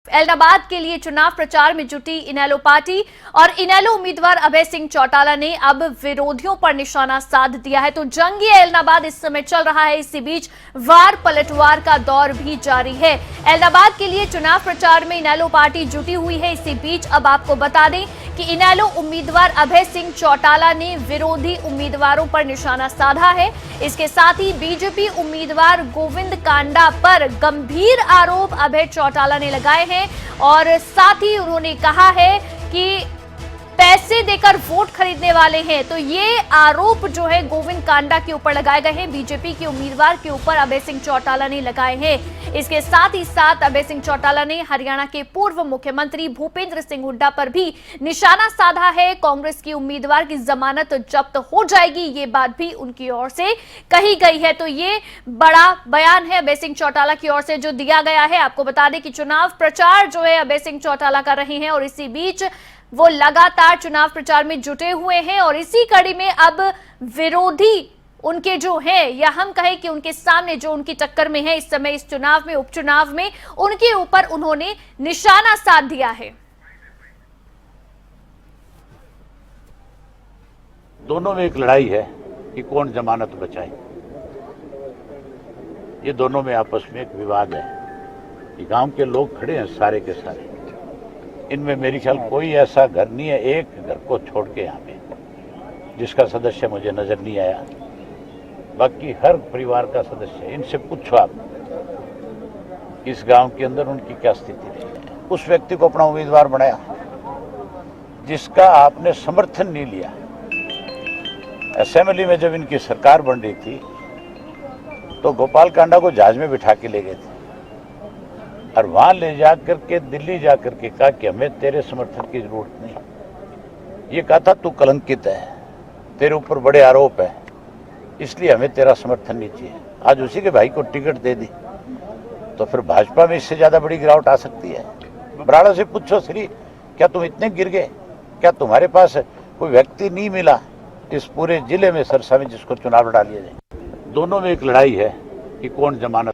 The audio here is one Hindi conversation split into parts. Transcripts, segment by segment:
एलनाबाद के लिए चुनाव प्रचार में जुटी इनेलो पार्टी और इनेलो उम्मीदवार अभय सिंह चौटाला ने अब विरोधियों पर निशाना साध दिया है। तो जंगी एलनाबाद इस समय चल रहा है। इसी बीच वार पलटवार का दौर भी जारी है। एलनाबाद के लिए चुनाव प्रचार में इनेलो पार्टी जुटी हुई है। इसी बीच अब आपको बता दें कि इनेलो उम्मीदवार अभय सिंह चौटाला ने विरोधी उम्मीदवारों पर निशाना साधा है। इसके साथ ही बीजेपी उम्मीदवार गोविंद कांडा पर गंभीर आरोप अभय चौटाला ने लगाए हैं और साथ ही उन्होंने कहा है कि पैसे देकर वोट खरीदने वाले हैं। तो ये आरोप जो है गोविंद कांडा के ऊपर लगाए गए हैं, बीजेपी के उम्मीदवार के ऊपर अभय सिंह चौटाला ने लगाए हैं। इसके साथ ही साथ अभय सिंह चौटाला ने हरियाणा के पूर्व मुख्यमंत्री भूपेंद्र सिंह हुड्डा पर भी निशाना साधा है। कांग्रेस की उम्मीदवार की जमानत जब्त हो जाएगी, ये बात भी उनकी ओर से कही गई है। तो ये बड़ा बयान है अभय सिंह चौटाला की ओर से जो दिया गया है। आपको बता दें कि चुनाव प्रचार जो है अभय सिंह चौटाला कर रहे हैं और इसी बीच वो लगातार चुनाव प्रचार में जुटे हुए हैं और इसी कड़ी में अब विरोधी उनके जो है, या हम कहें कि उनके सामने जो उनकी टक्कर में है इस समय इस चुनाव में, उपचुनाव में, उनके ऊपर उन्होंने निशाना साध दिया है। दोनों में एक लड़ाई है कि कौन जमानत बचाए। ये दोनों में आपस में एक विवाद है। ये गांव के लोग खड़े हैं सारे के सारे, इनमें मेरी ख्याल कोई ऐसा घर नहीं है, एक घर को छोड़ के यहाँ पे जिसका सदस्य मुझे नजर नहीं आया। बाकी हर परिवार का सदस्य है। इनसे पूछो आप इस गांव के अंदर उनकी क्या स्थिति रही है। उस व्यक्ति को अपना उम्मीदवार बनाया जिसका आपने समर्थन नहीं लिया। असेंबली में जब इनकी सरकार बन रही थी तो गोपाल कांडा को जहाज में बिठा के ले गए थे और वहां ले जाकर के दिल्ली जाकर के कहा कि हमें तेरे समर्थन की जरूरत नहीं। ये कहा था तू कलंकित है, तेरे ऊपर बड़े आरोप है, इसलिए हमें तेरा समर्थन नहीं चाहिए। आज उसी के भाई को टिकट दे दी तो फिर भाजपा में इससे ज्यादा बड़ी गिरावट आ सकती है। बराड़ा से पूछो श्री, क्या तुम इतने गिर गए? क्या तुम्हारे पास कोई व्यक्ति नहीं मिला इस पूरे जिले में सरसा में जिसको चुनाव लड़ा लिया जाए? दोनों में एक लड़ाई है कि कौन जमानत।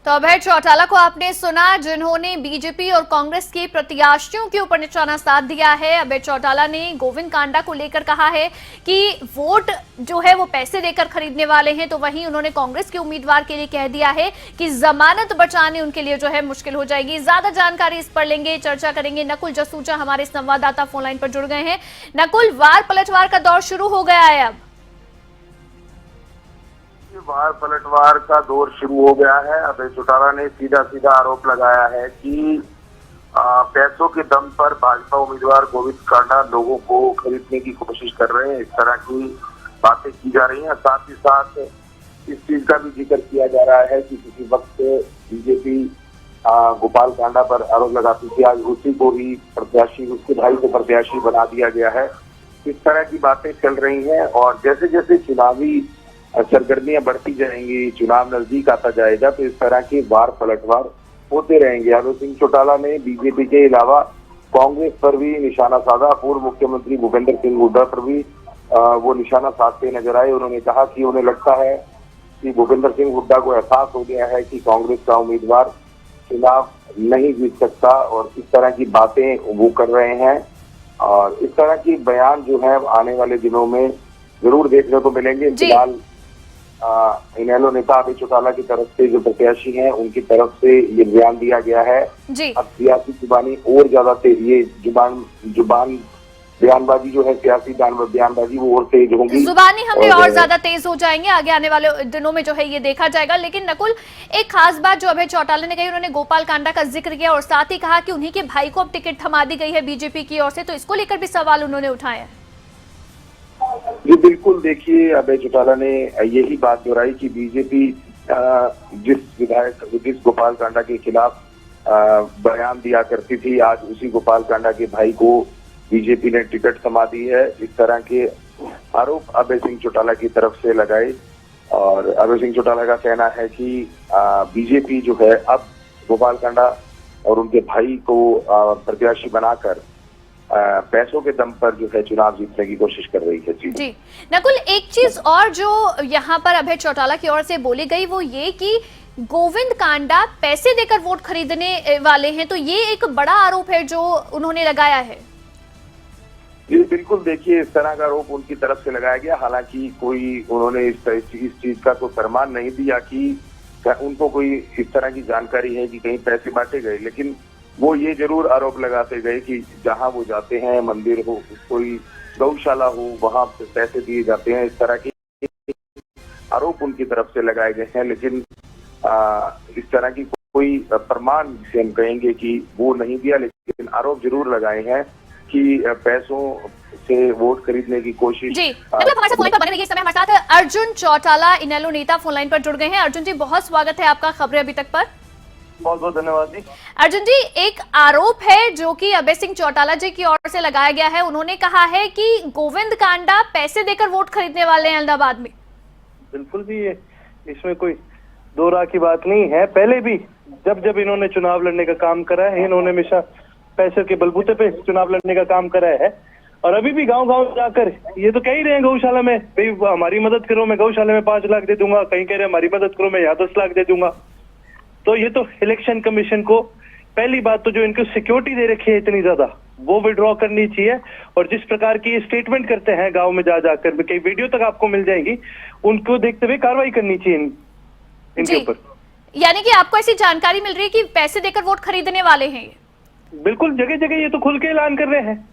तो अभय चौटाला को आपने सुना, जिन्होंने बीजेपी और कांग्रेस के प्रत्याशियों के ऊपर निशाना साध दिया है। अभय चौटाला ने गोविंद कांडा को लेकर कहा है कि वोट जो है वो पैसे देकर खरीदने वाले हैं। तो वहीं उन्होंने कांग्रेस के उम्मीदवार के लिए कह दिया है कि जमानत बचाने उनके लिए जो है मुश्किल हो जाएगी। ज्यादा जानकारी इस पर लेंगे, चर्चा करेंगे। नकुल जसूजा हमारे संवाददाता फोन लाइन पर जुड़ गए हैं। नकुल, वार पलटवार का दौर शुरू हो गया है। अब वार पलटवार का दौर शुरू हो गया है। अभय चौटाला ने सीधा सीधा आरोप लगाया है कि पैसों के दम पर भाजपा उम्मीदवार गोविंद कांडा लोगों को खरीदने की कोशिश कर रहे हैं। इस तरह की बातें की जा रही हैं। साथ ही साथ इस चीज का भी जिक्र किया जा रहा है कि किसी वक्त बीजेपी गोपाल कांडा पर आरोप लगाती थी, आज उसी को ही प्रत्याशी, उसके भाई को प्रत्याशी बना दिया गया है। इस तरह की बातें चल रही हैं और जैसे जैसे चुनावी सरगर्मियां बढ़ती जाएंगी, चुनाव नजदीक आता जाएगा, तो इस तरह के वार पलटवार होते रहेंगे। अभय सिंह चौटाला ने बीजेपी के अलावा कांग्रेस पर भी निशाना साधा। पूर्व मुख्यमंत्री भूपेंद्र सिंह हुड्डा पर भी वो निशाना साधते नजर आए। उन्होंने कहा कि उन्हें लगता है कि भूपेंद्र सिंह हुड्डा को एहसास हो गया है कि कांग्रेस का उम्मीदवार चुनाव नहीं जीत सकता और इस तरह की बातें वो कर रहे हैं। और इस तरह की बयान जो है आने वाले दिनों में जरूर देखने को मिलेंगे। फिलहाल इनेलो नेता अभय चौटाला की तरफ से जो प्रत्याशी हैं उनकी तरफ से ये बयान दिया गया है। अब सियासी जुबानी और ज्यादा ये जुबान बयानबाजी जो है, सियासी बयानबाजी वो और तेज होगी। जुबानी हमने और ज्यादा तेज हो जाएंगे आगे आने वाले दिनों में जो है ये देखा जाएगा। लेकिन नकुल, एक खास बात जो अभय चौटाला ने कही, उन्होंने गोपाल कांडा का जिक्र किया और साथ ही कहा कि उन्हीं के भाई को अब टिकट थमा दी गई है बीजेपी की ओर से। तो इसको लेकर भी सवाल उन्होंने उठाए। जी बिल्कुल, देखिए अभय चौटाला ने यही बात दोहराई कि बीजेपी जिस गोपाल कांडा के खिलाफ बयान दिया करती थी, आज उसी गोपाल कांडा के भाई को बीजेपी ने टिकट थमा दी है। इस तरह के आरोप अभय सिंह चौटाला की तरफ से लगाए और अभय सिंह चौटाला का कहना है कि बीजेपी जो है अब गोपाल कांडा और उनके भाई को प्रत्याशी बनाकर पैसों के दम पर जो है चुनाव जीतने की कोशिश कर रही है। जी नकुल, एक चीज और जो यहाँ पर अभय चौटाला की ओर से बोली गई वो ये कि गोविंद कांडा पैसे देकर वोट खरीदने वाले हैं, तो ये एक बड़ा आरोप है जो उन्होंने लगाया है। जी बिल्कुल, देखिए इस तरह का आरोप उनकी तरफ से लगाया गया। हालांकि कोई उन्होंने इस चीज का कोई प्रमाण नहीं दिया कि उनको कोई इस तरह की जानकारी है कि कहीं पैसे बांटे गए, लेकिन वो ये जरूर आरोप लगाते गए कि जहां वो जाते हैं, मंदिर हो, कोई गौशाला हो, वहां पैसे दिए जाते हैं। इस तरह के आरोप उनकी तरफ से लगाए गए हैं, लेकिन इस तरह की कोई प्रमाण जिसे हम कहेंगे कि वो नहीं दिया, लेकिन आरोप जरूर लगाए हैं कि पैसों से वोट खरीदने की कोशिश। जी मतलब हमारे साथ फोन पर बने रहिए। इस समय हमारे साथ अर्जुन चौटाला, इनेलो नेता, फोन लाइन पर जुड़ गए हैं। अर्जुन जी, बहुत स्वागत है आपका खबरें अभी तक पर। बहुत बहुत धन्यवाद जी। अर्जुन जी, एक आरोप है जो कि अभय सिंह चौटाला जी की ओर से लगाया गया है। उन्होंने कहा है कि गोविंद कांडा पैसे देकर वोट खरीदने वाले हैं अहमदाबाद में। बिल्कुल जी, इसमें कोई दो राह की बात नहीं है। पहले भी जब इन्होंने चुनाव लड़ने का काम करा है, इन्होंने हमेशा पैसे के बलबूते पे चुनाव लड़ने का काम करा है। और अभी भी गांव-गांव जाकर ये तो कह ही रहे हैं गौशाला में, भाई हमारी मदद करो, मैं गौशाला में 5 लाख दे दूंगा। कहीं कह रहे हैं हमारी मदद करो, मैं यहाँ 10 लाख दे दूंगा। तो ये तो इलेक्शन कमीशन को पहली बात तो जो इनको सिक्योरिटी दे रखी है इतनी ज्यादा, वो विड्रॉ करनी चाहिए। और जिस प्रकार की स्टेटमेंट करते हैं गांव में जाकर, कई वीडियो तक आपको मिल जाएगी, उनको देखते हुए कार्रवाई करनी चाहिए इनके ऊपर। यानी कि आपको ऐसी जानकारी मिल रही है कि पैसे देकर वोट खरीदने वाले हैं ये? बिल्कुल, जगह जगह ये तो खुल के ऐलान कर रहे हैं।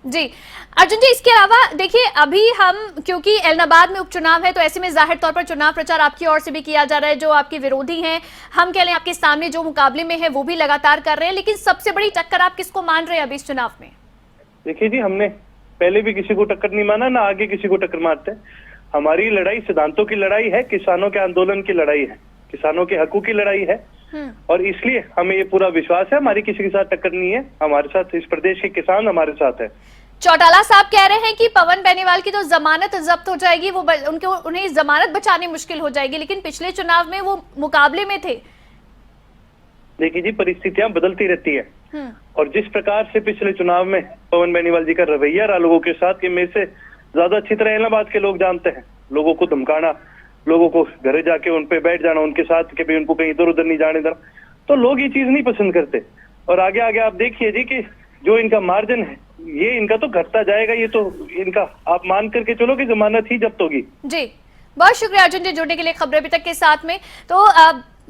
जी अर्जुन जी, इसके अलावा देखिए अभी हम, क्योंकि एलनाबाद में उपचुनाव है, तो ऐसे में जाहिर तौर पर चुनाव प्रचार आपकी ओर से भी किया जा रहा है। जो आपके विरोधी हैं, हम कह लें आपके सामने जो मुकाबले में है, वो भी लगातार कर रहे हैं, लेकिन सबसे बड़ी टक्कर आप किसको मान रहे हैं अभी इस चुनाव में? देखिए जी, हमने पहले भी किसी को टक्कर नहीं माना, ना आगे किसी को टक्कर मारते। हमारी लड़ाई सिद्धांतों की लड़ाई है, किसानों के आंदोलन की लड़ाई है, किसानों के हकों की लड़ाई है। और इसलिए हमें ये पूरा विश्वास है हमारी किसी के साथ टक्कर नहीं है। हमारे साथ इस प्रदेश के किसान हमारे साथ है। चौटाला साहब कह रहे हैं कि पवन बेनीवाल की तो जमानत जब्त हो जाएगी, वो उन्हें जमानत बचानी मुश्किल हो जाएगी, लेकिन पिछले चुनाव में वो मुकाबले में थे। देखिए जी, परिस्थितियां बदलती रहती है। और जिस प्रकार से पिछले चुनाव में पवन बेनीवाल जी का रवैया रहा लोगों के साथ, कि मेरे से ज्यादा अच्छी तरह इलाहाबाद के लोग जानते हैं, लोगों को धमकाना, लोगों को घरे जाके उन पे बैठ जाना उनके साथ कि भाई उनको कहीं इधर उधर नहीं जाने देना, तो लोग ये चीज नहीं पसंद करते। और आगे आगे आप देखिए जी कि जो इनका मार्जिन है, ये इनका तो घटता जाएगा। ये तो इनका आप मान करके चलो कि जमानत ही जब्त होगी। जी बहुत शुक्रिया अर्जुन जी जुड़ने के लिए खबरें अभी तक के साथ में। तो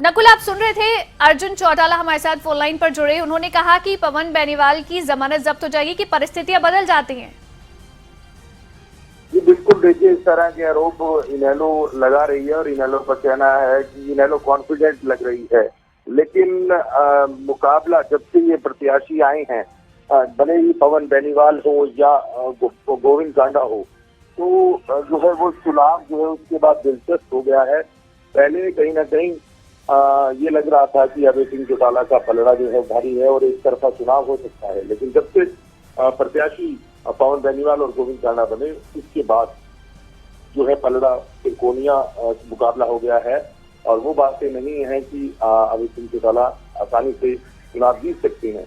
नकुल, आप सुन रहे थे अर्जुन चौटाला हमारे साथ फोन लाइन पर जुड़े। उन्होंने कहा कि पवन बेनीवाल की जमानत जब्त हो जाएगी, कि परिस्थितियां बदल जाती हैं। जी बिल्कुल, देखिए इस तरह के आरोप इनेलो लगा रही है और इनेलो का कहना है कि इनेलो कॉन्फिडेंट लग रही है, लेकिन मुकाबला जब से ये प्रत्याशी आए हैं, भले ही पवन बेनीवाल हो या गोविंद कांडा हो, तो जो है वो चुनाव जो है उसके बाद दिलचस्प हो गया है। पहले कहीं ना कहीं ये लग रहा था कि अभय सिंह चौटाला का पलड़ा जो है भारी है और एक तरफा चुनाव हो सकता है, लेकिन जब से प्रत्याशी पवन बेनीवाल और गोविंद कांडा बने, उसके बाद जो है पलड़ा त्रिकोणीय मुकाबला हो गया है। और वो बातें नहीं है कि अभय सिंह चौटाला आसानी से चुनाव जीत सकते हैं।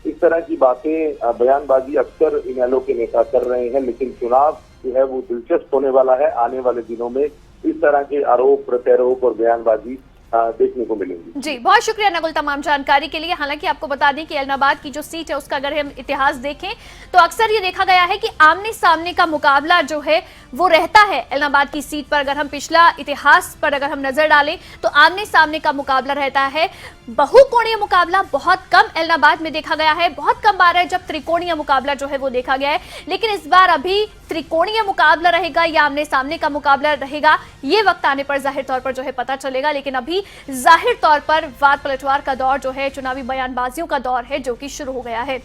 इस तरह की बातें, बयानबाजी अक्सर इनेलो के नेता कर रहे हैं, लेकिन चुनाव जो है वो दिलचस्प होने वाला है। आने वाले दिनों में इस तरह के आरोप प्रत्यारोप और बयानबाजी देखने को मिलेंगी। जी बहुत शुक्रिया नकुल तमाम जानकारी के लिए। हालांकि आपको बता दें कि एलनाबाद की जो सीट है उसका अगर हम इतिहास देखें तो अक्सर ये देखा गया है कि आमने सामने का मुकाबला जो है वो रहता है एलनाबाद की सीट पर। अगर हम पिछला इतिहास पर अगर हम नजर डालें तो आमने सामने का मुकाबला रहता है। बहुकोणीय मुकाबला बहुत कम एलनाबाद में देखा गया है, बहुत कम बार है जब त्रिकोणीय मुकाबला जो है वो देखा गया है। लेकिन इस बार अभी त्रिकोणीय मुकाबला रहेगा या आमने सामने का मुकाबला रहेगा, ये वक्त आने पर जाहिर तौर पर जो है पता चलेगा। लेकिन अभी जाहिर तौर पर वाद पलटवार का दौर जो है, चुनावी बयानबाजियों का दौर है जो कि शुरू हो गया है।